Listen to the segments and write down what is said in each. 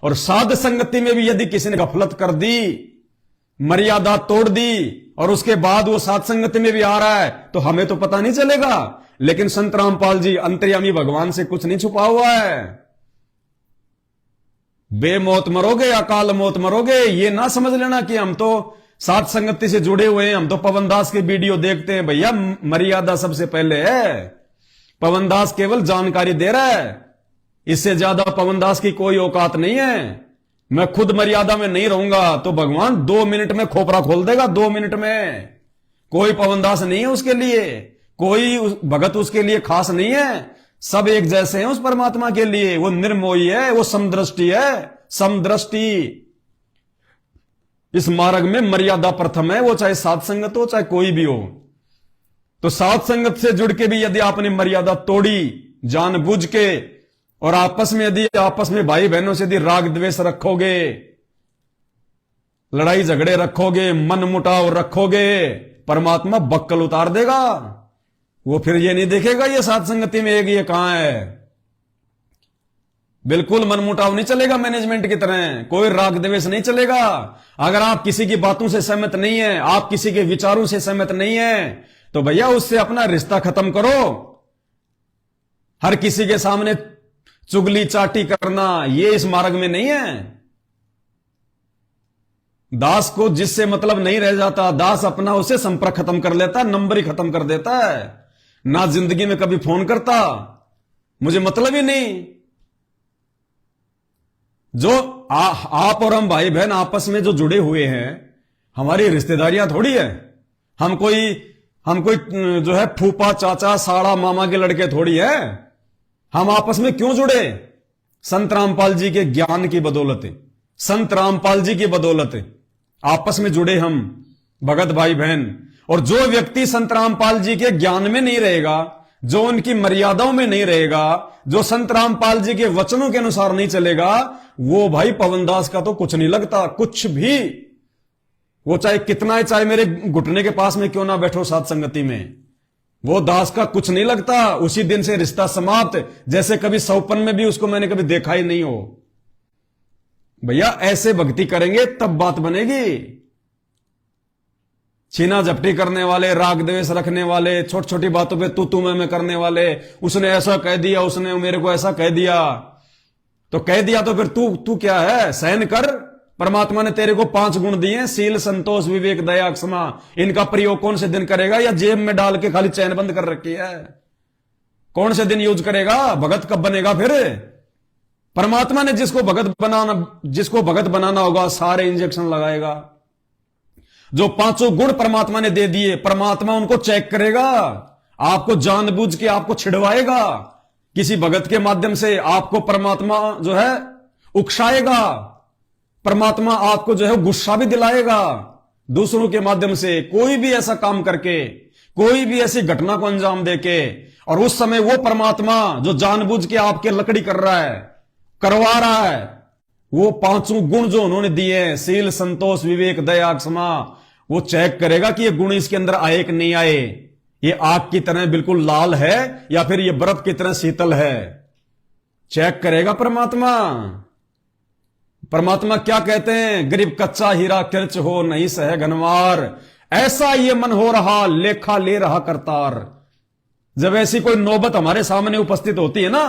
और साध संगति में भी यदि किसी ने गफलत कर दी, मर्यादा तोड़ दी, और उसके बाद वो साध संगति में भी आ रहा है, तो हमें तो पता नहीं चलेगा। लेकिन संत रामपाल जी, अंतर्यामी भगवान से कुछ नहीं छुपा हुआ है। बेमौत मरोगे, अकाल मौत मरोगे, ये ना समझ लेना कि हम तो साध संगति से जुड़े हुए हैं, हम तो पवन दास के वीडियो देखते हैं। भैया, मर्यादा सबसे पहले है। पवन दास केवल जानकारी दे रहा है, इससे ज्यादा पवन दास की कोई औकात नहीं है। मैं खुद मर्यादा में नहीं रहूंगा तो भगवान 2 मिनट में खोपरा खोल देगा, 2 मिनट में। कोई पवन दास नहीं है उसके लिए, कोई भगत उसके लिए खास नहीं है। सब एक जैसे हैं उस परमात्मा के लिए। वो निर्मोही है, वो समदृष्टि है, समदृष्टि। इस मार्ग में मर्यादा प्रथम है, वो चाहे साध संगत हो चाहे कोई भी हो। तो साध संगत से जुड़ के भी यदि आपने मर्यादा तोड़ी जानबूझ के, और आपस में भाई बहनों से यदि राग द्वेष रखोगे, लड़ाई झगड़े रखोगे, मन मुटाव रखोगे, परमात्मा बक्कल उतार देगा। वो फिर ये नहीं देखेगा ये साध संगति में एक ये कहां है। बिल्कुल मनमुटाव नहीं चलेगा मैनेजमेंट की तरह, कोई राग द्वेष नहीं चलेगा। अगर आप किसी की बातों से सहमत नहीं है, आप किसी के विचारों से सहमत नहीं है, तो भैया उससे अपना रिश्ता खत्म करो। हर किसी के सामने चुगली चाटी करना, ये इस मार्ग में नहीं है। दास को जिससे मतलब नहीं रह जाता, दास अपना उसे संपर्क खत्म कर लेता, नंबर ही खत्म कर देता है। ना जिंदगी में कभी फोन करता, मुझे मतलब ही नहीं। जो आप और हम भाई बहन आपस में जो जुड़े हुए हैं, हमारी रिश्तेदारियां थोड़ी है। हम कोई जो है फूफा चाचा साड़ा मामा के लड़के थोड़ी है। हम आपस में क्यों जुड़े? संत रामपाल जी के ज्ञान की बदौलत, संत रामपाल जी की बदौलत आपस में जुड़े हम भगत भाई बहन। और जो व्यक्ति संत रामपाल जी के ज्ञान में नहीं रहेगा, जो उनकी मर्यादाओं में नहीं रहेगा, जो संत रामपाल जी के वचनों के अनुसार नहीं चलेगा, वो भाई पवनदास का तो कुछ नहीं लगता, कुछ भी। वो चाहे कितना है, चाहे मेरे घुटने के पास में क्यों ना बैठो साध संगति में, वो दास का कुछ नहीं लगता। उसी दिन से रिश्ता समाप्त, जैसे कभी सौपन में भी उसको मैंने कभी देखा ही नहीं हो। भैया ऐसे भक्ति करेंगे तब बात बनेगी। छीना झपटी करने वाले, राग द्वेष रखने वाले, छोटी छोटी बातों पे तू मैं करने वाले, उसने ऐसा कह दिया, उसने मेरे को ऐसा कह दिया, तो कह दिया तो फिर तू क्या है, सहन कर। परमात्मा ने तेरे को 5 गुण दिए, शील संतोष विवेक दया क्षमा। इनका प्रयोग कौन से दिन करेगा? या जेब में डाल के खाली चैन बंद कर रखी है? कौन से दिन यूज करेगा? भगत कब बनेगा फिर? परमात्मा ने जिसको भगत बनाना होगा, सारे इंजेक्शन लगाएगा। जो 5 गुण परमात्मा ने दे दिए, परमात्मा उनको चेक करेगा, आपको जानबूझ के आपको छिड़वाएगा। किसी भगत के माध्यम से आपको परमात्मा जो है उकसाएगा, परमात्मा आपको जो है गुस्सा भी दिलाएगा। दूसरों के माध्यम से कोई भी ऐसा काम करके, कोई भी ऐसी घटना को अंजाम देके, और उस समय वो परमात्मा जो जानबूझ के आपके लकड़ी कर रहा है, करवा रहा है, वो 5 गुण जो उन्होंने दिए हैं, शील संतोष विवेक दया क्षमा, वो चेक करेगा कि ये गुण इसके अंदर आए कि नहीं आए। ये आग की तरह बिल्कुल लाल है या फिर ये बर्फ की तरह शीतल है, चेक करेगा परमात्मा। परमात्मा क्या कहते हैं? गरीब कच्चा हीरा किरच हो नहीं सह घनवार, ऐसा ये मन हो रहा लेखा ले रहा करतार। जब ऐसी कोई नौबत हमारे सामने उपस्थित होती है ना,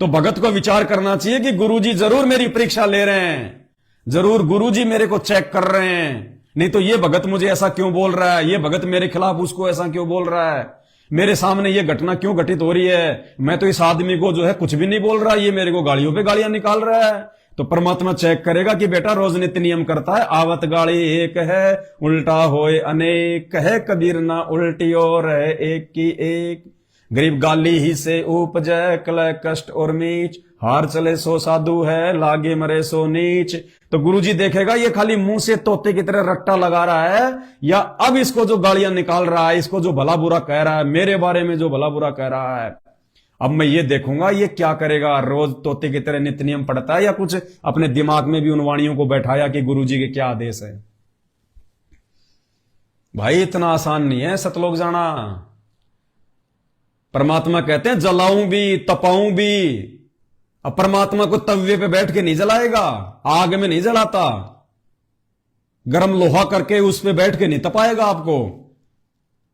तो भगत को विचार करना चाहिए कि गुरुजी जरूर मेरी परीक्षा ले रहे हैं, जरूर गुरुजी मेरे को चेक कर रहे हैं। नहीं तो ये भगत मुझे ऐसा क्यों बोल रहा है, ये भगत मेरे खिलाफ उसको ऐसा क्यों बोल रहा है, मेरे सामने ये घटना क्यों घटित हो रही है, मैं तो इस आदमी को जो है कुछ भी नहीं बोल रहा, ये मेरे को गालियों पे गालियां निकाल रहा है। तो परमात्मा चेक करेगा कि बेटा रोज नित्य नियम करता है, आवत गाली एक है उल्टा होए अनेक, कहे कबीर ना उल्टी और है एक की एक। गरीब गाली ही से उपजय कलय कष्ट और मीच, हार चले सो साधु है लागे मरे सो नीच। तो गुरुजी देखेगा ये खाली मुंह से तोते की तरह रट्टा लगा रहा है, या अब इसको जो गालियां निकाल रहा है, इसको जो भला बुरा कह रहा है, मेरे बारे में जो भला बुरा कह रहा है, अब मैं ये देखूंगा ये क्या करेगा। रोज तोते की तरह नित्य नियम पढ़ता है, या कुछ अपने दिमाग में भी उन वाणियों को बैठाया कि गुरुजी के क्या आदेश है। भाई इतना आसान नहीं है सतलोक जाना। परमात्मा कहते हैं जलाऊं भी तपाऊं भी, अब परमात्मा को तवे पे बैठ के नहीं जलाएगा, आग में नहीं जलाता, गर्म लोहा करके उस पे बैठ के नहीं तपाएगा आपको।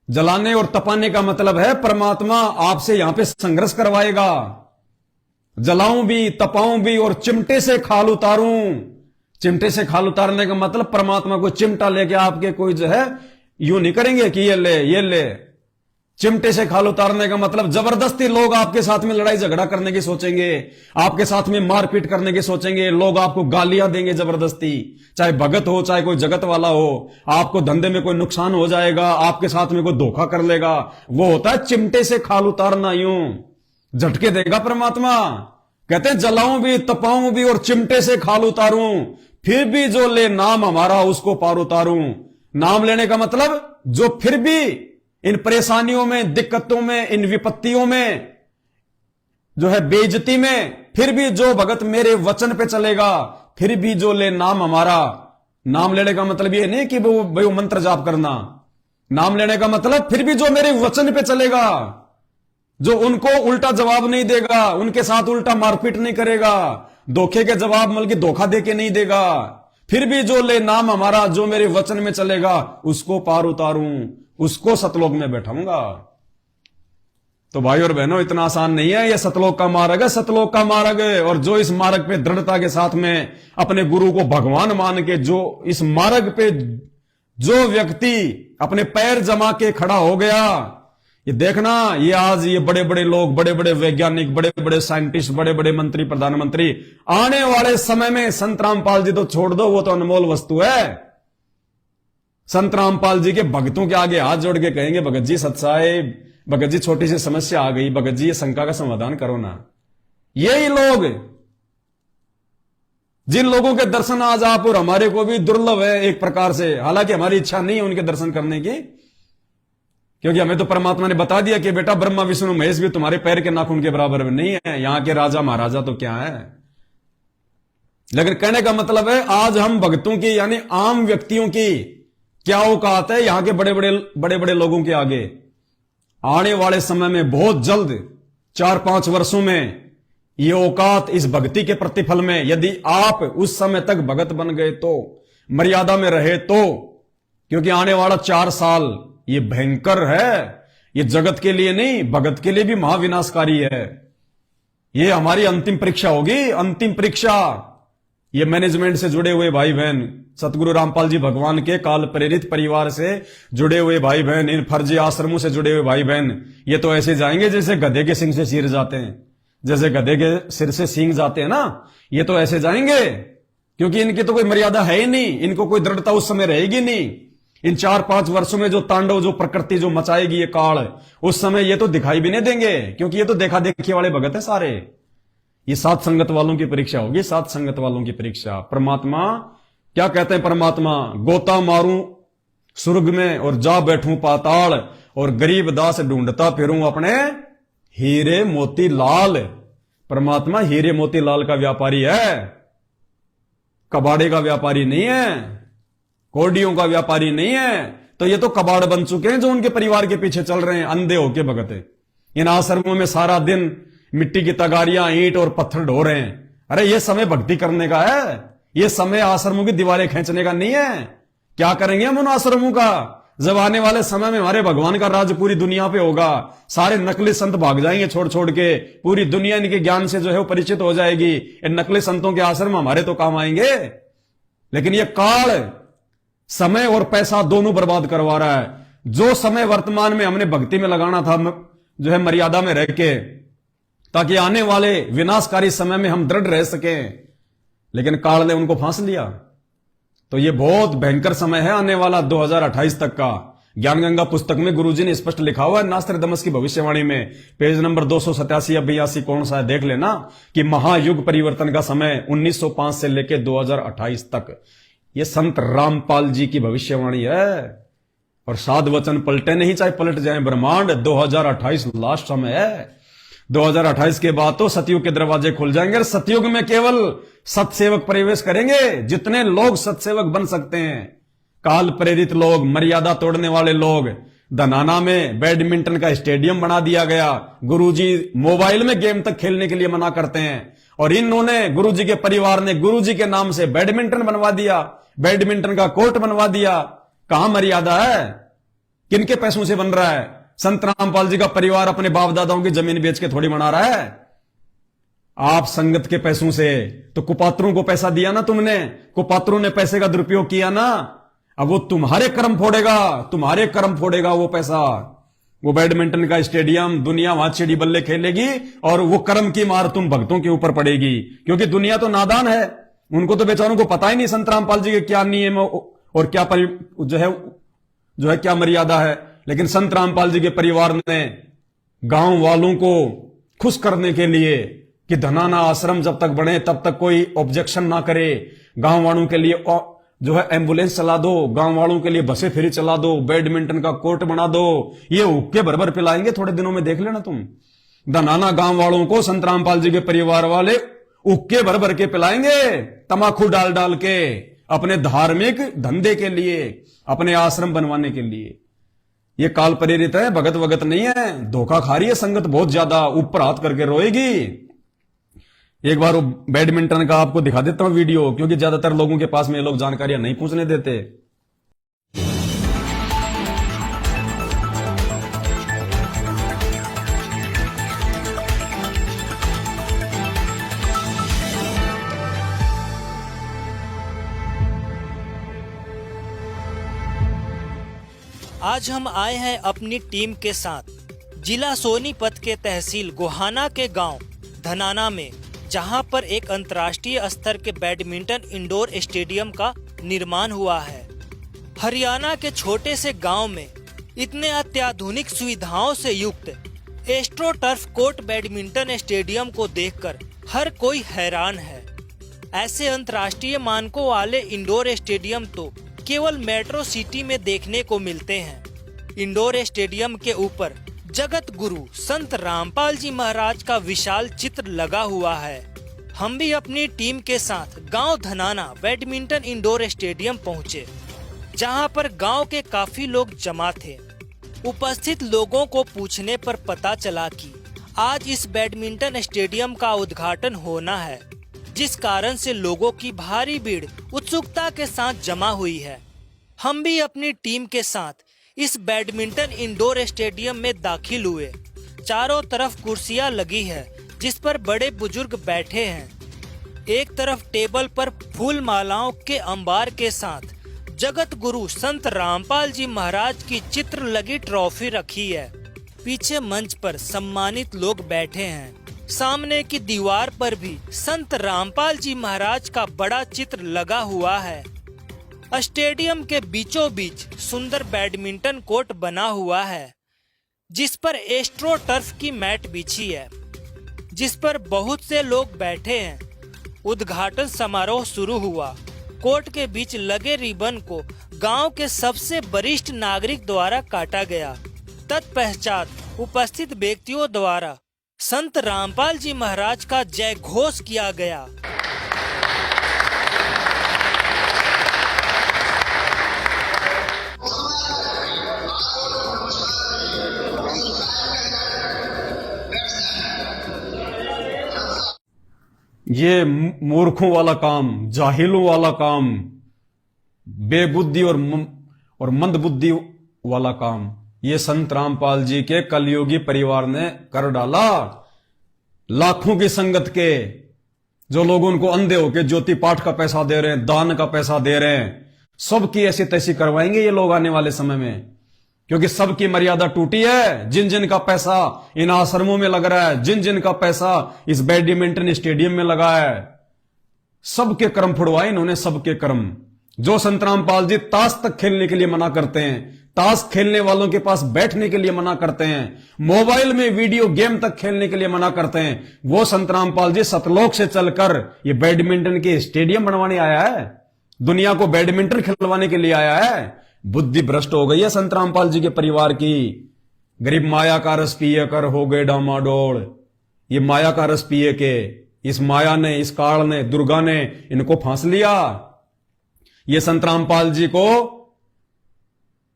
जलाने और तपाने का मतलब है परमात्मा आपसे यहां पे संघर्ष करवाएगा। जलाऊं भी, तपाऊं भी और चिमटे से खाल उतारूं। चिमटे से खाल उतारने का मतलब परमात्मा को चिमटा लेके आपके कोई जो है यूं नहीं करेंगे कि ये ले ये ले। चिमटे से खाल उतारने का मतलब जबरदस्ती लोग आपके साथ में लड़ाई झगड़ा करने की सोचेंगे, आपके साथ में मारपीट करने की सोचेंगे, लोग आपको गालियां देंगे जबरदस्ती, चाहे भगत हो चाहे कोई जगत वाला हो। आपको धंधे में कोई नुकसान हो जाएगा, आपके साथ में कोई धोखा कर लेगा। वो होता है चिमटे से खाल उतारना, यूं झटके देगा परमात्मा। कहते हैं जलाऊं भी, तपाऊं भी और चिमटे से खाल उतारूं, फिर भी जो ले नाम हमारा उसको पार उतारूं। नाम लेने का मतलब जो फिर भी इन परेशानियों में, दिक्कतों में, इन विपत्तियों में, जो है बेइज्जती में, फिर भी जो भगत मेरे वचन पे चलेगा, फिर भी जो ले नाम हमारा। नाम लेने का मतलब ये नहीं कि वो मंत्र जाप करना। नाम लेने का मतलब फिर भी जो मेरे वचन पे चलेगा, जो उनको उल्टा जवाब नहीं देगा, उनके साथ उल्टा मारपीट नहीं करेगा, धोखे के जवाब बल्कि धोखा देके नहीं देगा, फिर भी जो ले नाम हमारा, जो मेरे वचन में चलेगा, उसको पार उतारूं, उसको सतलोक में बैठाऊंगा। तो भाई और बहनों, इतना आसान नहीं है ये सतलोक का मार्ग है, सतलोक का मार्ग है। और जो इस मार्ग पे दृढ़ता के साथ में अपने गुरु को भगवान मान के, जो इस मार्ग पे जो व्यक्ति अपने पैर जमा के खड़ा हो गया, ये देखना, ये आज ये बड़े बड़े लोग, बड़े बड़े वैज्ञानिक, बड़े बड़े साइंटिस्ट, बड़े बड़े मंत्री, प्रधानमंत्री, आने वाले समय में संत रामपाल जी तो छोड़ दो, वो तो अनमोल वस्तु है। संत रामपाल जी के भक्तों के आगे हाथ जोड़ के कहेंगे, भगत जी सत्साहेब, भगत जी छोटी सी समस्या आ गई, भगत जी ये शंका का समाधान करो ना। यही लोग, जिन लोगों के दर्शन आज आप और हमारे को भी दुर्लभ है एक प्रकार से, हालांकि हमारी इच्छा नहीं है उनके दर्शन करने की, क्योंकि हमें तो परमात्मा ने बता दिया कि बेटा ब्रह्मा विष्णु महेश भी तुम्हारे पैर के नाखून के बराबर में नहीं है, यहां के राजा महाराजा तो क्या है। लेकिन कहने का मतलब है आज हम भक्तों की, यानी आम व्यक्तियों की क्या औकात है यहां के बड़े बड़े लोगों के आगे। आने वाले समय में बहुत जल्द 4-5 वर्षों में ये औकात इस भक्ति के प्रतिफल में, यदि आप उस समय तक भगत बन गए तो, मर्यादा में रहे तो, क्योंकि आने वाला 4 साल ये भयंकर है। ये जगत के लिए नहीं, भगत के लिए भी महाविनाशकारी है। ये हमारी अंतिम परीक्षा होगी, अंतिम परीक्षा। ये मैनेजमेंट से जुड़े हुए भाई बहन, सतगुरु रामपाल जी भगवान के काल प्रेरित परिवार से जुड़े हुए भाई बहन, इन फर्जी आश्रमों से जुड़े हुए भाई बहन, ये तो ऐसे जाएंगे जैसे गधे के सिंह से सिर जाते हैं, जैसे गधे के सिर से सींग जाते हैं ना, ये तो ऐसे जाएंगे, क्योंकि इनकी तो कोई मर्यादा है ही नहीं, इनको कोई दृढ़ता उस समय रहेगी नहीं। इन 4-5 वर्षों में जो तांडव, जो प्रकृति जो मचाएगी ये काल, उस समय ये तो दिखाई भी नहीं देंगे, क्योंकि ये तो देखा देखी वाले भगत है सारे। ये सात संगत वालों की परीक्षा होगी, सात संगत वालों की परीक्षा। परमात्मा क्या कहते हैं, परमात्मा गोता मारूं स्वर्ग में और जा बैठूं पाताल, और गरीब दास ढूंढता फिरूं अपने हीरे मोती लाल। परमात्मा हीरे मोती लाल का व्यापारी है, कबाड़े का व्यापारी नहीं है, कोडियों का व्यापारी नहीं है। तो ये तो कबाड़ बन चुके हैं जो उनके परिवार के पीछे चल रहे हैं, अंधे होके भगत है। इन आश्रमों में सारा दिन मिट्टी की तगारियां, ईंट और पत्थर ढो रहे हैं। अरे ये समय भक्ति करने का है, ये समय आश्रमों की दीवारें खींचने का नहीं है। क्या करेंगे हम उन आश्रमों का, जब आने वाले समय में हमारे भगवान का राज पूरी दुनिया पे होगा, सारे नकली संत भाग जाएंगे छोड़ छोड़ के, पूरी दुनिया इनके ज्ञान से जो है वो परिचित हो जाएगी। इन नकली संतों के आश्रम हमारे तो काम आएंगे। लेकिन ये काल समय और पैसा दोनों बर्बाद करवा रहा है। जो समय वर्तमान में हमने भक्ति में लगाना था, जो है मर्यादा में रह के, ताकि आने वाले विनाशकारी समय में हम दृढ़ रह सकें, लेकिन काल ने उनको फांस लिया। तो ये बहुत भयंकर समय है आने वाला 2028 तक का। ज्ञान गंगा पुस्तक में गुरुजी ने स्पष्ट लिखा हुआ है, नास्त्रदमस की भविष्यवाणी में, पेज नंबर 287 या 82 कौन सा है देख लेना, कि महायुग परिवर्तन का समय 1905 से लेकर 2028 तक, ये संत रामपाल जी की भविष्यवाणी है। और साध वचन पलटे नहीं, चाहे पलट जाए ब्रह्मांड। 2028 लास्ट समय है। 2028 के बाद तो सतयुग के दरवाजे खुल जाएंगे। सतयुग में केवल सतसेवक प्रवेश करेंगे, जितने लोग सतसेवक बन सकते हैं, काल प्रेरित लोग, मर्यादा तोड़ने वाले लोग। धनाना में बैडमिंटन का स्टेडियम बना दिया गया। गुरुजी मोबाइल में गेम तक खेलने के लिए मना करते हैं, और इन्होंने गुरुजी के परिवार ने गुरुजी के नाम से बैडमिंटन बनवा दिया, बैडमिंटन का कोर्ट बनवा दिया। कहां मर्यादा है? किनके पैसों से बन रहा है? संत रामपाल जी का परिवार अपने बाप दादाओं की जमीन बेच के थोड़ी बना रहा है। आप संगत के पैसों से, तो कुपात्रों को पैसा दिया ना तुमने, कुपात्रों ने पैसे का दुरुपयोग किया ना, अब वो तुम्हारे कर्म फोड़ेगा, तुम्हारे कर्म फोड़ेगा वो पैसा। वो बैडमिंटन का स्टेडियम, दुनिया वहां चिड़ी बल्ले खेलेगी और वो कर्म की मार तुम भक्तों के ऊपर पड़ेगी, क्योंकि दुनिया तो नादान है, उनको तो बेचारों को पता ही नहीं संत रामपाल जी के क्या नियम और क्या जो है क्या मर्यादा है। लेकिन संत रामपाल जी के परिवार ने गांव वालों को खुश करने के लिए कि धनाना आश्रम जब तक बढ़े तब तक कोई ऑब्जेक्शन ना करे, गांव वालों के लिए जो है एम्बुलेंस चला दो, गांव वालों के लिए बसें फ्री चला दो, बैडमिंटन का कोर्ट बना दो, ये हुक्के भर पिलाएंगे थोड़े दिनों में, देख लेना तुम। धनाना गांव वालों को संत रामपाल जी के परिवार वाले उक्के भर के पिलाएंगे, तमाकू डाल डाल के, अपने धार्मिक धंधे के लिए, अपने आश्रम बनवाने के लिए। ये काल प्रेरित है, भगत वगत नहीं है, धोखा खा रही है संगत बहुत ज्यादा, ऊपर हाथ करके रोएगी। एक बार वो बैडमिंटन का आपको दिखा देता हूं वीडियो, क्योंकि ज्यादातर लोगों के पास में लोग जानकारियां नहीं पूछने देते। आज हम आए हैं अपनी टीम के साथ जिला सोनीपत के तहसील गोहाना के गांव धनाना में, जहां पर एक अंतर्राष्ट्रीय स्तर के बैडमिंटन इंडोर स्टेडियम का निर्माण हुआ है। हरियाणा के छोटे से गांव में इतने अत्याधुनिक सुविधाओं से युक्त astro turf court badminton stadium को देखकर हर कोई हैरान है। ऐसे अंतर्राष्ट्रीय मानकों वाले इंडोर स्टेडियम तो केवल मेट्रो सिटी में देखने को मिलते हैं। इंडोर स्टेडियम के ऊपर जगत गुरु संत रामपाल जी महाराज का विशाल चित्र लगा हुआ है। हम भी अपनी टीम के साथ गांव धनाना बैडमिंटन इंडोर स्टेडियम पहुंचे, जहां पर गांव के काफी लोग जमा थे। उपस्थित लोगों को पूछने पर पता चला कि आज इस बैडमिंटन स्टेडियम का उद्घाटन होना है, जिस कारण से लोगों की भारी भीड़ उत्सुकता के साथ जमा हुई है। हम भी अपनी टीम के साथ इस बैडमिंटन इंडोर स्टेडियम में दाखिल हुए। चारों तरफ कुर्सियां लगी है, जिस पर बड़े बुजुर्ग बैठे हैं। एक तरफ टेबल पर फूल मालाओं के अंबार के साथ जगत गुरु संत रामपाल जी महाराज की चित्र लगी ट्रॉफी रखी है। पीछे मंच पर सम्मानित लोग बैठे हैं। सामने की दीवार पर भी संत रामपाल जी महाराज का बड़ा चित्र लगा हुआ है। स्टेडियम के बीचों बीच सुंदर बैडमिंटन कोर्ट बना हुआ है, जिस पर एस्ट्रो टर्फ की मैट बिछी है, जिस पर बहुत से लोग बैठे हैं। उद्घाटन समारोह शुरू हुआ। कोर्ट के बीच लगे रिबन को गांव के सबसे वरिष्ठ नागरिक द्वारा काटा गया। तत्पश्चात उपस्थित व्यक्तियों द्वारा संत रामपाल जी महाराज का जय घोष किया गया। ये मूर्खों वाला काम, जाहिलों वाला काम, बेबुद्धि और मंदबुद्धि वाला काम ये संत रामपाल जी के कलयुगी परिवार ने कर डाला। लाखों की संगत के जो लोग उनको अंधे होके ज्योति पाठ का पैसा दे रहे हैं, दान का पैसा दे रहे हैं, सबकी ऐसी तैसी करवाएंगे ये लोग आने वाले समय में, क्योंकि सबकी मर्यादा टूटी है। जिन जिन का पैसा इन आश्रमों में लग रहा है, जिन जिन का पैसा इस बैडमिंटन स्टेडियम में लगा है, सबके कर्म फुड़वाए इन्होंने, सबके कर्म। जो संत रामपाल जी ताश तक खेलने के लिए मना करते हैं, ताश खेलने वालों के पास बैठने के लिए मना करते हैं, मोबाइल में वीडियो गेम तक खेलने के लिए मना करते हैं, वो संत रामपाल जी सतलोक से चलकर ये बैडमिंटन के स्टेडियम बनवाने आया है, दुनिया को बैडमिंटन खिलवाने के लिए आया है। बुद्धि भ्रष्ट हो गई है संत रामपाल जी के परिवार की। गरीब माया का रस पिए कर हो गए डामाडोल। ये माया का रस पिए के इस माया ने, इस काल ने, दुर्गा ने इनको फांस लिया। ये संत रामपाल जी को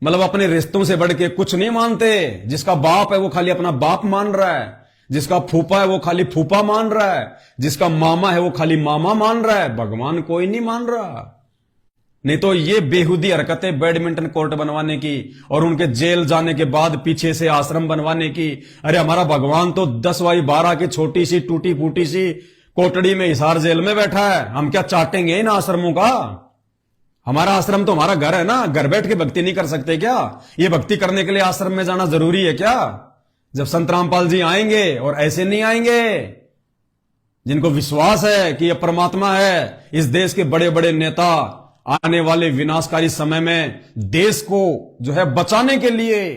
मतलब अपने रिश्तों से बढ़ के कुछ नहीं मानते। जिसका बाप है वो खाली अपना बाप मान रहा है, जिसका फूफा है वो खाली फूफा मान रहा है, जिसका मामा है वो खाली मामा मान रहा है, भगवान कोई नहीं मान रहा। नहीं तो ये बेहुदी हरकतें बैडमिंटन कोर्ट बनवाने की और उनके जेल जाने के बाद पीछे से आश्रम बनवाने की, अरे हमारा भगवान तो 10x12 की छोटी सी टूटी फूटी सी कोटड़ी में हिसार जेल में बैठा है, हम क्या चाटेंगे इन आश्रमों का? हमारा आश्रम तो हमारा घर है ना, घर बैठ के भक्ति नहीं कर सकते क्या? ये भक्ति करने के लिए आश्रम में जाना जरूरी है क्या? जब संत रामपाल जी आएंगे, और ऐसे नहीं आएंगे, जिनको विश्वास है कि यह परमात्मा है, इस देश के बड़े बड़े नेता आने वाले विनाशकारी समय में देश को जो है बचाने के लिए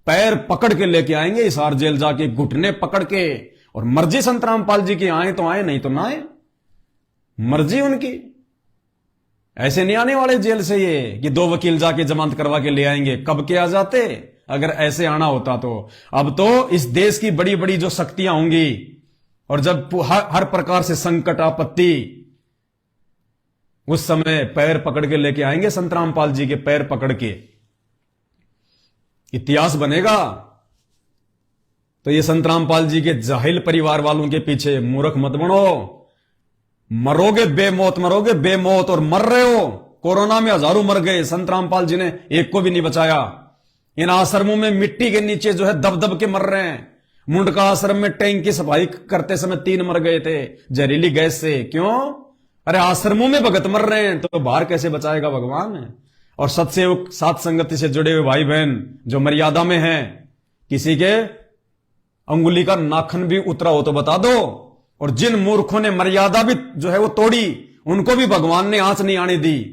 पैर पकड़ के लेके आएंगे हिसार जेल जाके, घुटने पकड़ के। और मर्जी संत रामपाल जी की आए तो आए, नहीं तो ना आए, मर्जी उनकी। ऐसे नहीं आने वाले जेल से ये कि 2 वकील जाके जमानत करवा के ले आएंगे। कब के आ जाते अगर ऐसे आना होता तो। अब तो इस देश की बड़ी बड़ी जो शक्तियां होंगी, और जब हर प्रकार से संकट आपत्ति, उस समय पैर पकड़ के लेके आएंगे संत रामपाल जी के पैर पकड़ के, इतिहास बनेगा। तो ये संत रामपाल जी के जाहिल परिवार वालों के पीछे मूर्ख मत बनो, मरोगे बेमौत, मरोगे बेमौत, और मर रहे हो। कोरोना में हजारों मर गए, संत रामपाल जी ने एक को भी नहीं बचाया। इन आश्रमों में मिट्टी के नीचे जो है दब दब के मर रहे हैं। मुंडका आश्रम में टैंक की सफाई करते समय 3 मर गए थे जहरीली गैस से। क्यों? अरे आश्रमों में भगत मर रहे हैं तो बाहर कैसे बचाएगा भगवान? और सत्सेवक सात संगति से जुड़े हुए भाई बहन जो मर्यादा में हैं, किसी के अंगुली का नाखन भी उतरा हो तो बता दो। और जिन मूर्खों ने मर्यादा भी जो है वो तोड़ी, उनको भी भगवान ने आंच नहीं आने दी,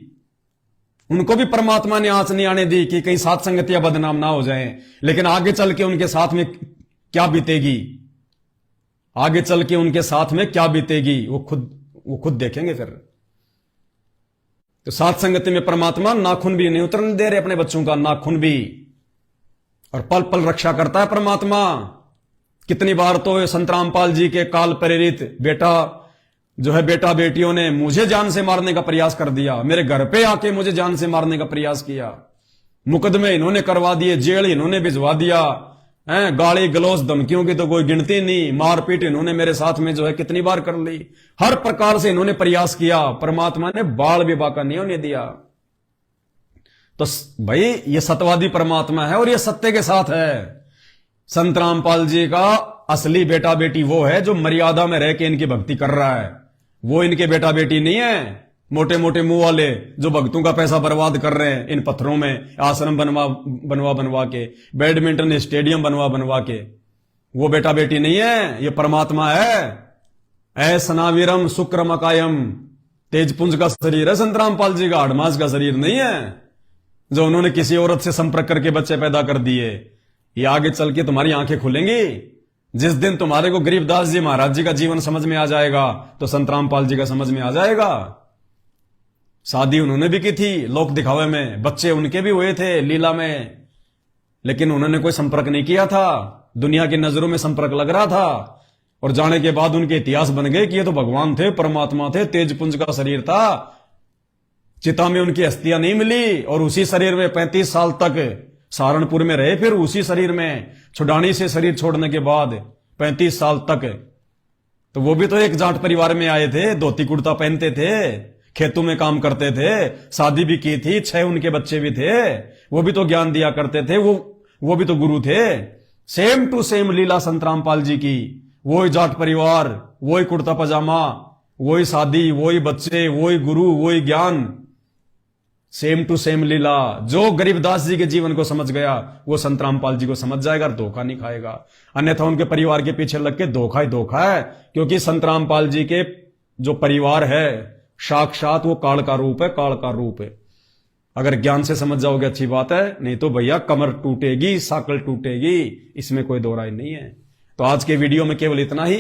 उनको भी परमात्मा ने आंच नहीं आने दी कि कहीं सात संगतियां बदनाम ना हो जाएं। लेकिन आगे चल के उनके साथ में क्या बीतेगी, आगे चल के उनके साथ में क्या बीतेगी वो खुद देखेंगे फिर। तो सात संगति में परमात्मा नाखून भी नहीं उतरने दे रहे अपने बच्चों का, नाखून भी, और पल पल रक्षा करता है परमात्मा। कितनी बार तो संत रामपाल जी के काल प्रेरित बेटा बेटियों ने मुझे जान से मारने का प्रयास कर दिया, मेरे घर पे आके मुझे जान से मारने का प्रयास किया, मुकदमे इन्होंने करवा दिए, जेल इन्होंने भिजवा दिया, गाली गलौज धमकियों की तो कोई गिनती नहीं, मारपीट इन्होंने मेरे साथ में जो है कितनी बार कर ली, हर प्रकार से इन्होंने प्रयास किया, परमात्मा ने बाल भी बाका नहीं होने दिया। तो भाई ये सत्यवादी परमात्मा है और ये सत्य के साथ है। संत रामपाल जी का असली बेटा बेटी वो है जो मर्यादा में रह के इनकी भक्ति कर रहा है, वो इनके बेटा बेटी नहीं है मोटे मुंह वाले जो भक्तों का पैसा बर्बाद कर रहे हैं इन पत्थरों में आश्रम बनवा के, बैडमिंटन स्टेडियम बनवा के। वो बेटा बेटी नहीं है, ये परमात्मा है। ऐ सनावीरम शुक्रम अकायम, तेजपुंज का शरीर है संत रामपाल जी का, हाड़मास का शरीर नहीं है जो उन्होंने किसी औरत से संपर्क करके बच्चे पैदा कर दिए। ये आगे चल के तुम्हारी आंखें खुलेंगी जिस दिन तुम्हारे को गरीबदास जी महाराज जी का जीवन समझ में आ जाएगा, तो संत रामपाल जी का समझ में आ जाएगा। शादी उन्होंने भी की थी लोक दिखावे में, बच्चे उनके भी हुए थे लीला में, लेकिन उन्होंने कोई संपर्क नहीं किया था, दुनिया की नजरों में संपर्क लग रहा था। और जाने के बाद उनके इतिहास बन गए कि ये तो भगवान थे, परमात्मा थे, तेजपुंज का शरीर था। चिता में उनकी अस्थियां नहीं मिली और उसी शरीर में 35 साल तक सहारनपुर में रहे, फिर उसी शरीर में छुड़ानी से शरीर छोड़ने के बाद 35 साल तक। तो वो भी तो एक जाट परिवार में आए थे, धोती कुर्ता पहनते थे, खेतों में काम करते थे, शादी भी की थी, 6 उनके बच्चे भी थे, वो भी तो ज्ञान दिया करते थे, वो भी तो गुरु थे। सेम टू सेम लीला संत रामपाल जी की, वही जाट परिवार, वही कुर्ता पजामा, वही शादी, वही बच्चे, वही गुरु, वही ज्ञान, सेम टू सेम लीला। जो गरीबदास जी के जीवन को समझ गया वो संत रामपाल जी को समझ जाएगा और धोखा नहीं खाएगा। अन्यथा उनके परिवार के पीछे लग के धोखा ही धोखा है, क्योंकि संत रामपाल जी के जो परिवार है साक्षात वो काल का रूप है, काल का रूप है। अगर ज्ञान से समझ जाओगे अच्छी बात है, नहीं तो भैया कमर टूटेगी, साकल टूटेगी, इसमें कोई दो राय नहीं है। तो आज के वीडियो में केवल इतना ही।